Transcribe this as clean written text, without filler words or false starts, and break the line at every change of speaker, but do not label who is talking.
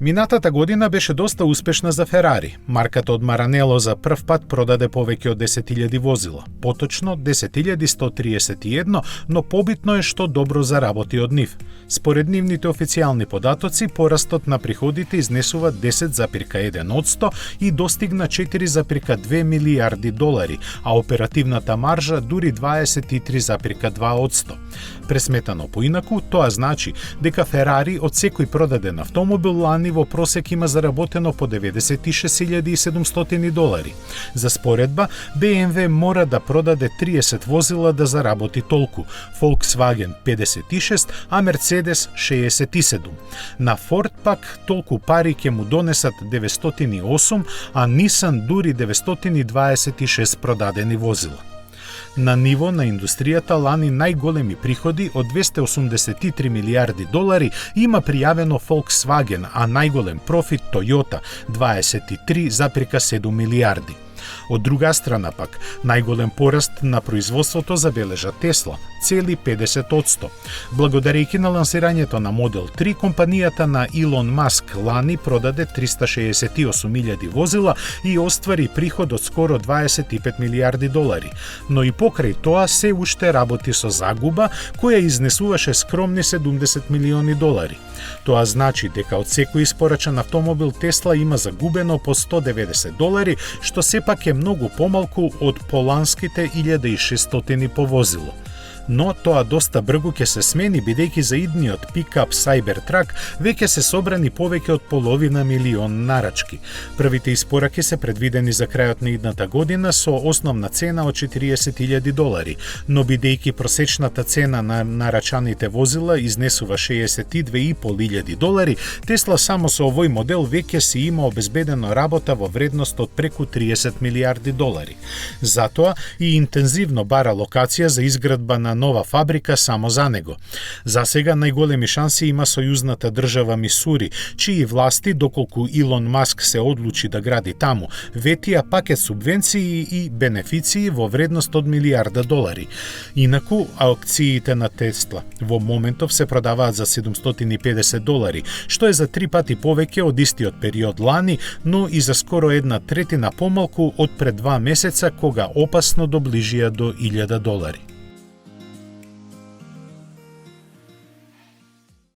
Минатата година беше доста успешна за Ферари. Марката од Маранело за прв пат продаде повеќе од 10.000 возила, поточно 10.131, но побитно е што добро заработи од нив. Според нивните официјални податоци, порастот на приходите изнесува 10,1% и достигна 4,2 милијарди долари, а оперативната маржа дури 23,2%. Пресметано поинаку, тоа значи дека Ферари од секој продаден автомобил лани во просек има заработено по 96.700 долари. За споредба, BMW мора да продаде 30 возила да заработи толку, Volkswagen 56, а Mercedes 67. На Ford пак толку пари ќе му донесат 908, а Nissan дури 926 продадени возила. На ниво на индустријата лани најголеми приходи од 283 милијарди долари има пријавено Volkswagen, а најголем профит Toyota 23,7 милијарди. Од друга страна пак, најголем пораст на производството забележа Тесла, цели 50%. Благодарејќи на лансирањето на Модел 3, компанијата на Илон Маск лани продаде 368.000 возила и оствари приход од скоро 25 милијарди долари. Но и покрај тоа се уште работи со загуба, која изнесуваше скромни 70 милиони долари. Тоа значи дека од секој испорачан автомобил Тесла има загубено по 190 долари, што сепак е многу помалку од поланските 1600 по возило. Но тоа доста брзо ќе се смени, бидејќи за идниот пикап Cybertruck веќе се собрани повеќе од половина милион нарачки. Првите испораки се предвидени за крајот на идната година со основна цена од 40.000 долари, но бидејќи просечната цена на нарачаните возила изнесува 62.500 долари, Тесла само со овој модел веќе си има обезбедено работа во вредност од преку 30 милијарди долари. Затоа и интензивно бара локација за изградба на нова фабрика само за него. За сега најголеми шанси има сојузната држава Мисури, чии власти, доколку Илон Маск се одлучи да гради таму, ветија пакет субвенции и бенефиции во вредност од милијарда долари. Инаку, аукциите на Тесла во моментов се продаваат за 750 долари, што е за 3 пати повеќе од истиот период лани, но и за скоро 1/3 помалку од пред 2 месеца, кога опасно доближија до 1000 долари.